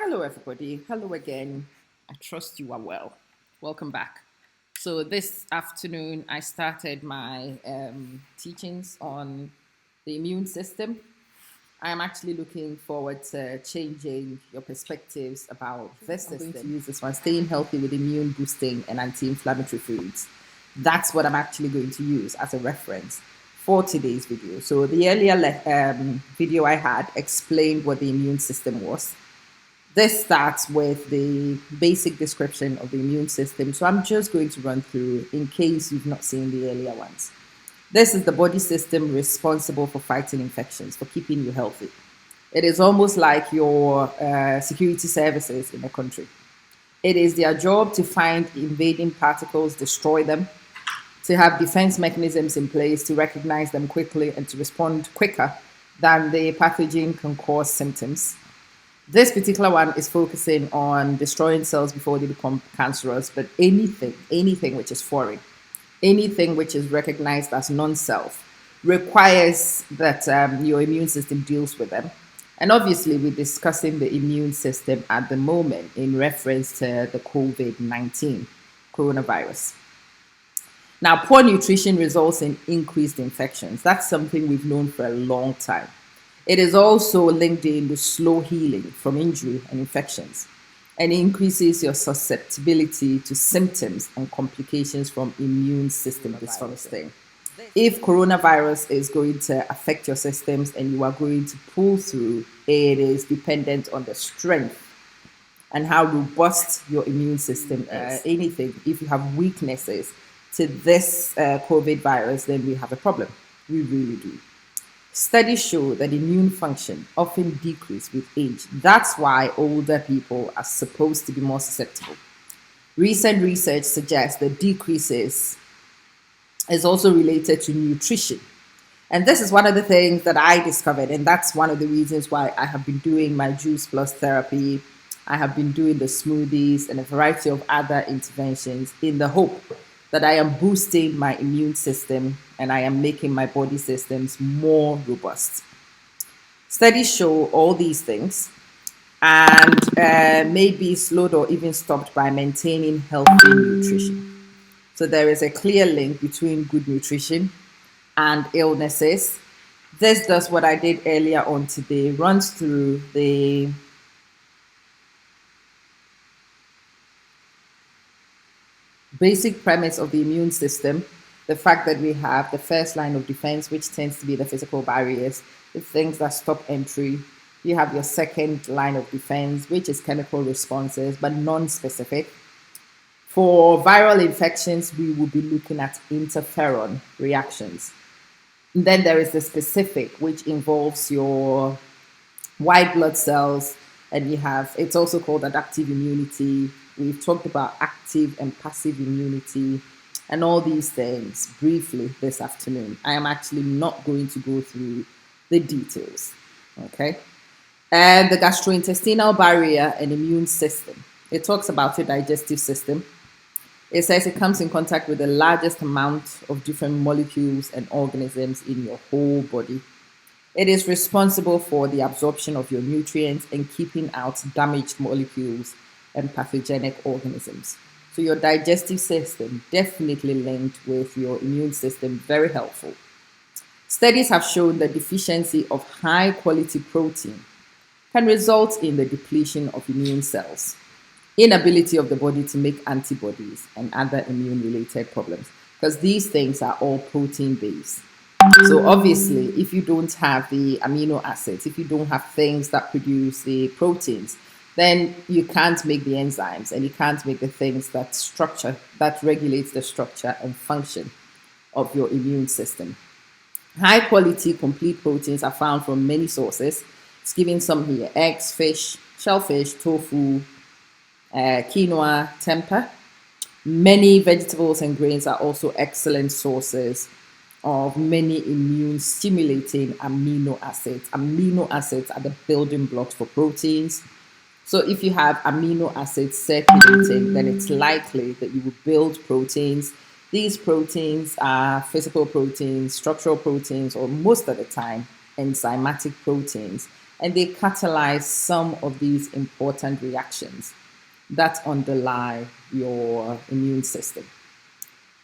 Hello, everybody. Hello again. I trust you are well. Welcome back. So, this afternoon, I started my teachings on the immune system. I am actually looking forward to changing your perspectives about this system. I'm going to use this one, staying healthy with immune boosting and anti-inflammatory foods. That's what I'm actually going to use as a reference for today's video. So the earlier video I had explained what the immune system was. This starts with the basic description of the immune system. So I'm just going to run through in case you've not seen the earlier ones. This is the body system responsible for fighting infections, for keeping you healthy. It is almost like your security services in a country. It is their job to find invading particles, destroy them, to have defense mechanisms in place to recognize them quickly and to respond quicker than the pathogen can cause symptoms. This particular one is focusing on destroying cells before they become cancerous, but anything which is foreign, anything which is recognized as non-self requires that your immune system deals with them. And obviously, we're discussing the immune system at the moment in reference to the COVID-19 coronavirus. Now, poor nutrition results in increased infections. That's something we've known for a long time. It is also linked in with slow healing from injury and infections, and increases your susceptibility to symptoms and complications from immune system dysfunction. If coronavirus is going to affect your systems and you are going to pull through, it is dependent on the strength and how robust your immune system is. Anything, if you have weaknesses to this COVID virus, then we have a problem. We really do. Studies show that immune function often decreases with age. That's why older people are supposed to be more susceptible. Recent research suggests that decreases is also related to nutrition. And this is one of the things that I discovered, and that's one of the reasons why I have been doing my juice plus therapy. I have been doing the smoothies and a variety of other interventions in the hope that I am boosting my immune system and I am making my body systems more robust. Studies show all these things and may be slowed or even stopped by maintaining healthy nutrition. So there is a clear link between good nutrition and illnesses. This does what I did earlier on today, runs through the basic premise of the immune system, the fact that we have the first line of defense, which tends to be the physical barriers, the things that stop entry. You have your second line of defense, which is chemical responses, but non-specific. For viral infections, we will be looking at interferon reactions. And then there is the specific, which involves your white blood cells, and you have, it's also called adaptive immunity. We've talked about active and passive immunity and all these things briefly this afternoon. I am actually not going to go through the details, okay? And the gastrointestinal barrier and immune system. It talks about your digestive system. It says it comes in contact with the largest amount of different molecules and organisms in your whole body. It is responsible for the absorption of your nutrients and keeping out damaged molecules and pathogenic organisms. So your digestive system definitely linked with your immune system, very helpful. Studies have shown that deficiency of high quality protein can result in the depletion of immune cells, inability of the body to make antibodies and other immune related problems, because these things are all protein based. So obviously, if you don't have the amino acids, if you don't have things that produce the proteins, then you can't make the enzymes and you can't make the things that regulates the structure and function of your immune system. High quality complete proteins are found from many sources. It's given some here: eggs, fish, shellfish, tofu, quinoa, tempeh. Many vegetables and grains are also excellent sources of many immune stimulating amino acids. Amino acids are the building blocks for proteins. So if you have amino acids circulating, then it's likely that you will build proteins. These proteins are physical proteins, structural proteins, or most of the time, enzymatic proteins and they catalyze some of these important reactions that underlie your immune system.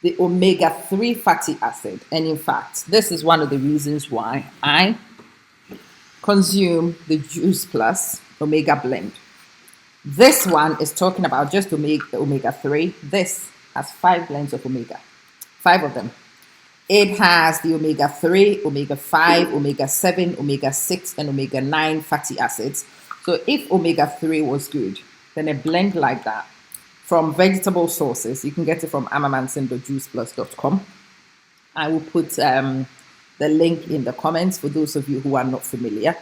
The omega-3 fatty acid, and in fact, this is one of the reasons why I consume the Juice Plus Omega Blend. This one is talking about just omega-3. This has 5 blends of omega, 5 of them. It has the omega-3, omega-5, omega-7, omega-6, and omega-9 fatty acids. So if omega-3 was good, then a blend like that from vegetable sources, you can get it from amamansin.juiceplus.com. I will put the link in the comments for those of you who are not familiar.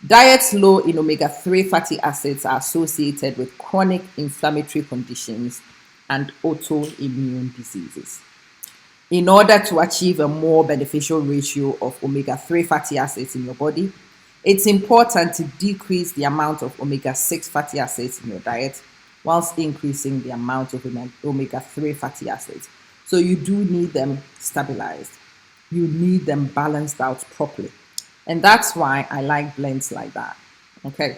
Diets low in omega-3 fatty acids are associated with chronic inflammatory conditions and autoimmune diseases. In order to achieve a more beneficial ratio of omega-3 fatty acids in your body, it's important to decrease the amount of omega-6 fatty acids in your diet whilst increasing the amount of omega-3 fatty acids. So you do need them stabilized. You need them balanced out properly. And that's why I like blends like that. Okay.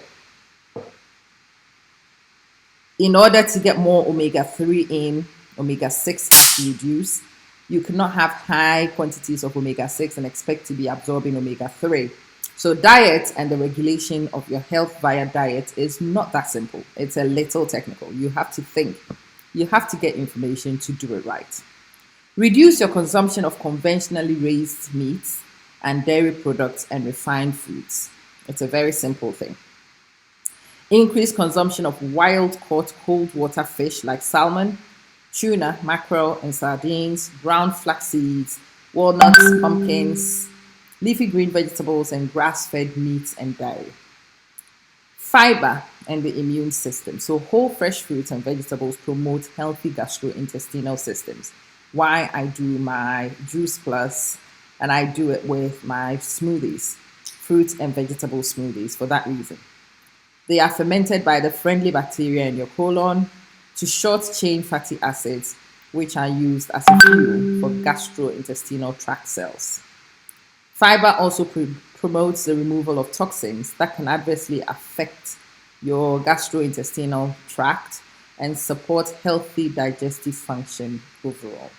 In order to get more omega-3 in, omega-6 has to reduce. You cannot have high quantities of omega-6 and expect to be absorbing omega-3. So diet and the regulation of your health via diet is not that simple. It's a little technical. You have to think. You have to get information to do it right. Reduce your consumption of conventionally raised meats and dairy products and refined foods. It's a very simple thing. Increase consumption of wild-caught cold water fish like salmon, tuna, mackerel, and sardines, ground flax seeds, walnuts, pumpkins, leafy green vegetables, and grass-fed meats and dairy. Fiber and the immune system. So whole fresh fruits and vegetables promote healthy gastrointestinal systems. Why I do my Juice Plus, and I do it with my smoothies, fruit and vegetable smoothies, for that reason. They are fermented by the friendly bacteria in your colon to short-chain fatty acids, which are used as a fuel for gastrointestinal tract cells. Fiber also promotes the removal of toxins that can adversely affect your gastrointestinal tract and support healthy digestive function overall.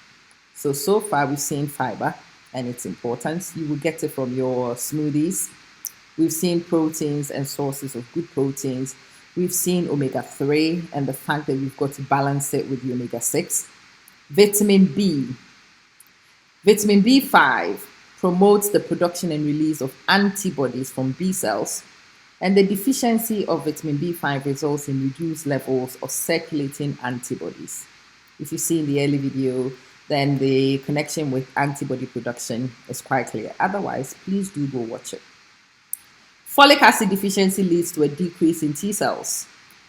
So far we've seen fiber and its importance. You will get it from your smoothies. We've seen proteins and sources of good proteins. We've seen omega-3 and the fact that you've got to balance it with the omega-6. Vitamin B. Vitamin B5 promotes the production and release of antibodies from B cells, and the deficiency of vitamin B5 results in reduced levels of circulating antibodies. If you see in the early video, then the connection with antibody production is quite clear. Otherwise, please do go watch it. Folic acid deficiency leads to a decrease in T cells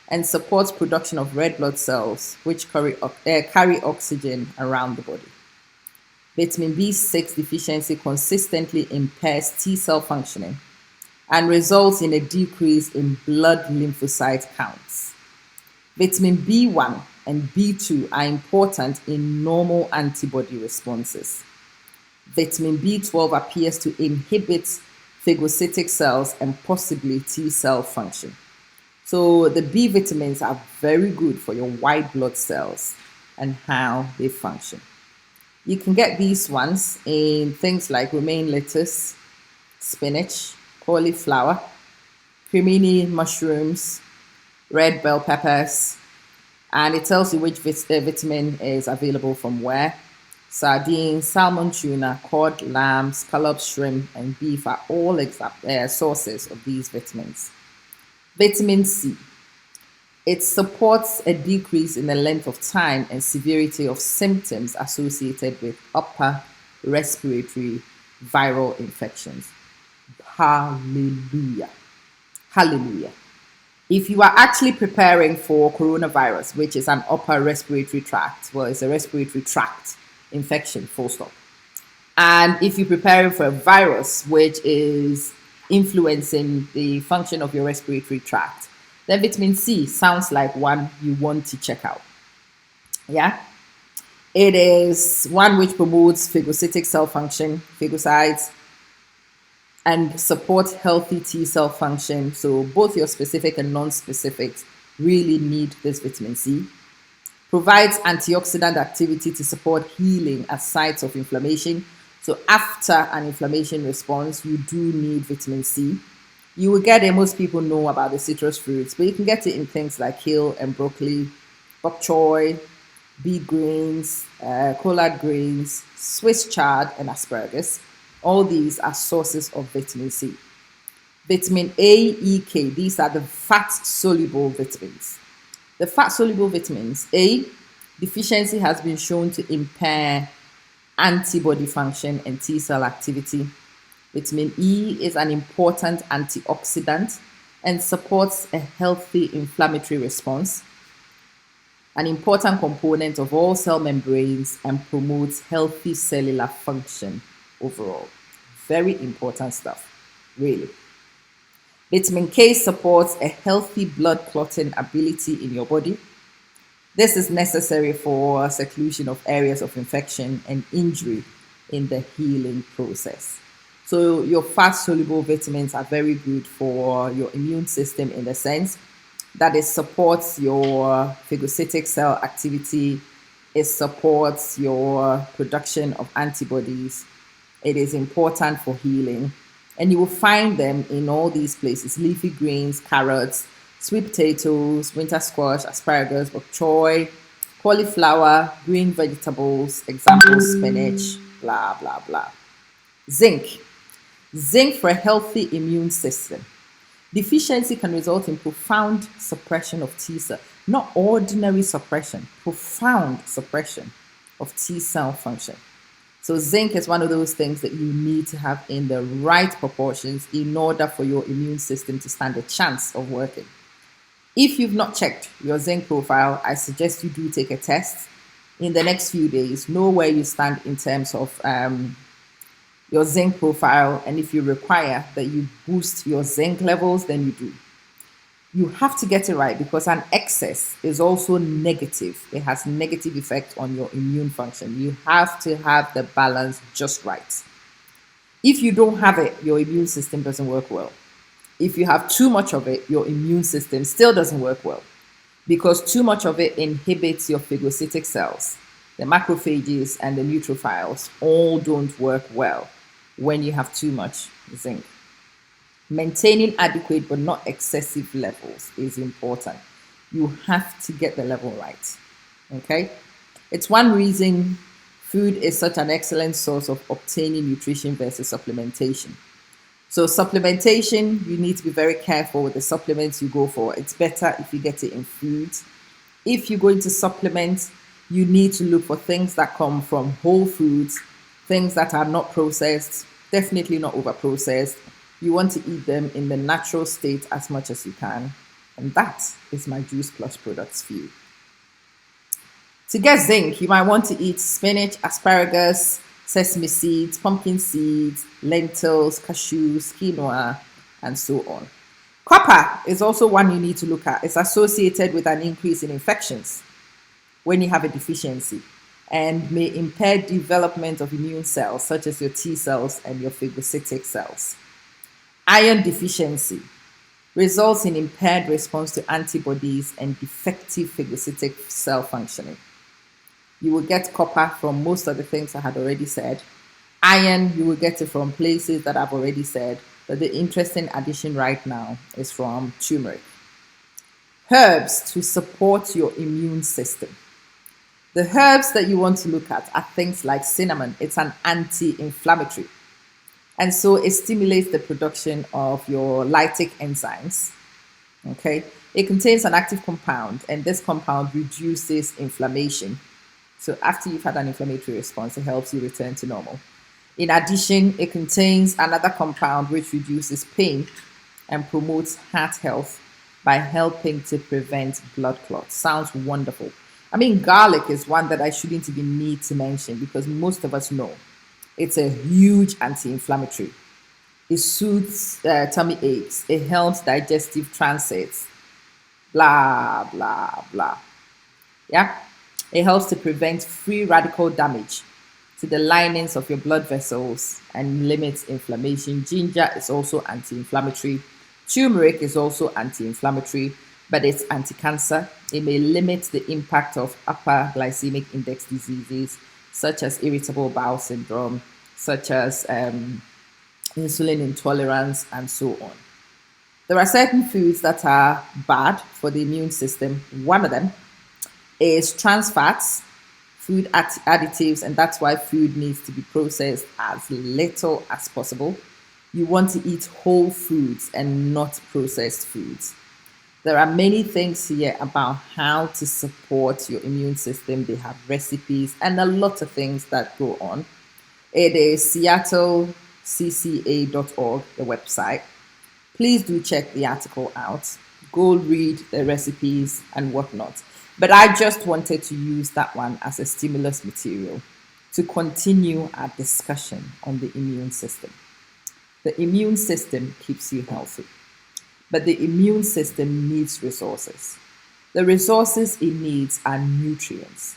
and supports production of red blood cells, which carry oxygen around the body. Vitamin B6 deficiency consistently impairs T cell functioning and results in a decrease in blood lymphocyte counts. Vitamin B1 and B2 are important in normal antibody responses. Vitamin B12 appears to inhibit phagocytic cells and possibly T cell function. So the B vitamins are very good for your white blood cells and how they function. You can get these ones in things like romaine lettuce, spinach, cauliflower, cremini mushrooms, red bell peppers, and it tells you which vitamin is available from where. Sardines, salmon, tuna, cod, lamb, scallops, shrimp, and beef are all sources of these vitamins. Vitamin C. It supports a decrease in the length of time and severity of symptoms associated with upper respiratory viral infections. Hallelujah. Hallelujah. If you are actually preparing for coronavirus, which is an upper respiratory tract, well, it's a respiratory tract infection, full stop. And if you're preparing for a virus, which is influencing the function of your respiratory tract, then vitamin C sounds like one you want to check out. Yeah? It is one which promotes phagocytic cell function, phagocytes, and supports healthy T cell function. So both your specific and non-specifics really need this vitamin C. Provides antioxidant activity to support healing at sites of inflammation. So after an inflammation response, you do need vitamin C. You will get it, most people know about the citrus fruits, but you can get it in things like kale and broccoli, bok choy, beet greens, collard greens, Swiss chard, and asparagus. All these are sources of vitamin C. Vitamin A, E, K, these are the fat-soluble vitamins. The fat-soluble vitamins, A, deficiency has been shown to impair antibody function and T cell activity. Vitamin E is an important antioxidant and supports a healthy inflammatory response, an important component of all cell membranes, and promotes healthy cellular function overall. Very important stuff, really. Vitamin K supports a healthy blood clotting ability in your body. This is necessary for seclusion of areas of infection and injury in the healing process. So your fat-soluble vitamins are very good for your immune system in the sense that it supports your phagocytic cell activity, it supports your production of antibodies, it is important for healing. And you will find them in all these places: leafy greens, carrots, sweet potatoes, winter squash, asparagus, bok choy, cauliflower, green vegetables, examples, spinach, blah, blah, blah. Zinc. Zinc for a healthy immune system. Deficiency can result in profound suppression of T cell, not ordinary suppression, profound suppression of T cell function. So zinc is one of those things that you need to have in the right proportions in order for your immune system to stand a chance of working. If you've not checked your zinc profile, I suggest you do take a test in the next few days. Know where you stand in terms of your zinc profile, and if you require that you boost your zinc levels, then you do. You have to get it right because an excess is also negative. It has negative effect on your immune function. You have to have the balance just right. If you don't have it, your immune system doesn't work well. If you have too much of it, your immune system still doesn't work well because too much of it inhibits your phagocytic cells. The macrophages and the neutrophils all don't work well when you have too much zinc. Maintaining adequate but not excessive levels is important. You have to get the level right. Okay? It's one reason food is such an excellent source of obtaining nutrition versus supplementation. So supplementation, you need to be very careful with the supplements you go for. It's better if you get it in foods. If you're going to supplement, you need to look for things that come from whole foods, things that are not processed, definitely not over processed. You want to eat them in the natural state as much as you can. And that is my Juice Plus products for you. To get zinc, you might want to eat spinach, asparagus, sesame seeds, pumpkin seeds, lentils, cashews, quinoa, and so on. Copper is also one you need to look at. It's associated with an increase in infections when you have a deficiency and may impair development of immune cells such as your T cells and your phagocytic cells. Iron deficiency results in impaired response to antibodies and defective phagocytic cell functioning. You will get copper from most of the things I had already said. Iron, you will get it from places that I've already said, but the interesting addition right now is from turmeric. Herbs to support your immune system. The herbs that you want to look at are things like cinnamon. It's an anti-inflammatory. And so it stimulates the production of your lytic enzymes. Okay? It contains an active compound, and this compound reduces inflammation. So after you've had an inflammatory response, it helps you return to normal. In addition, it contains another compound which reduces pain and promotes heart health by helping to prevent blood clots. Sounds wonderful. I mean, garlic is one that I shouldn't even need to mention because most of us know. It's a huge anti-inflammatory. It soothes tummy aches. It helps digestive transits. Blah, blah, blah. Yeah? It helps to prevent free radical damage. to the linings of your blood vessels and limits inflammation. Ginger is also anti-inflammatory. Turmeric is also anti-inflammatory, but it's anti-cancer. It may limit the impact of upper glycemic index diseases such as irritable bowel syndrome, such as insulin intolerance, and so on. There are certain foods that are bad for the immune system. One of them is trans fats, food additives, and that's why food needs to be processed as little as possible. You want to eat whole foods and not processed foods. There are many things here about how to support your immune system. They have recipes and a lot of things that go on. It is seattlecca.org, the website. Please do check the article out. Go read the recipes and whatnot. But I just wanted to use that one as a stimulus material to continue our discussion on the immune system. The immune system keeps you healthy, but the immune system needs resources. The resources it needs are nutrients.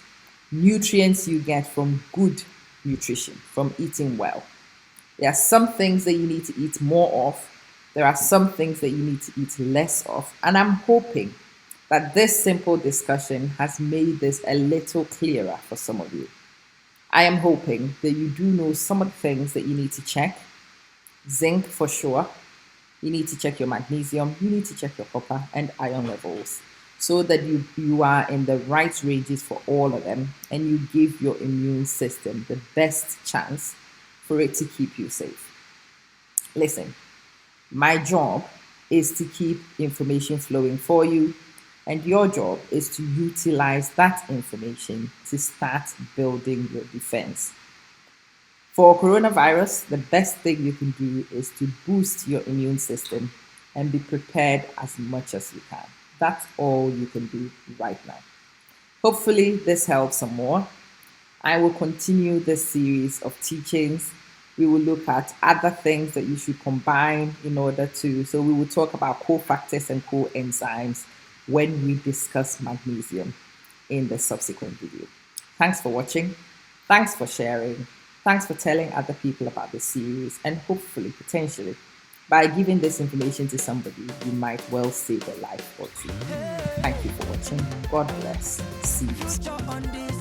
Nutrients you get from good nutrition, from eating well. There are some things that you need to eat more of. There are some things that you need to eat less of. And I'm hoping that this simple discussion has made this a little clearer for some of you. I am hoping that you do know some of the things that you need to check. Zinc for sure. You need to check your magnesium. You need to check your copper and iron levels so that you are in the right ranges for all of them, and you give your immune system the best chance for it to keep you safe. Listen, my job is to keep information flowing for you, and your job is to utilize that information to start building your defense. For coronavirus, the best thing you can do is to boost your immune system and be prepared as much as you can. That's all you can do right now. Hopefully, this helps some more. I will continue this series of teachings. We will look at other things that you should combine in order to, so we will talk about cofactors and coenzymes when we discuss magnesium in the subsequent video. Thanks for watching. Thanks for sharing. Thanks for telling other people about this series, and hopefully, potentially, by giving this information to somebody, you might well save a life or two. Thank you for watching. God bless. See you soon.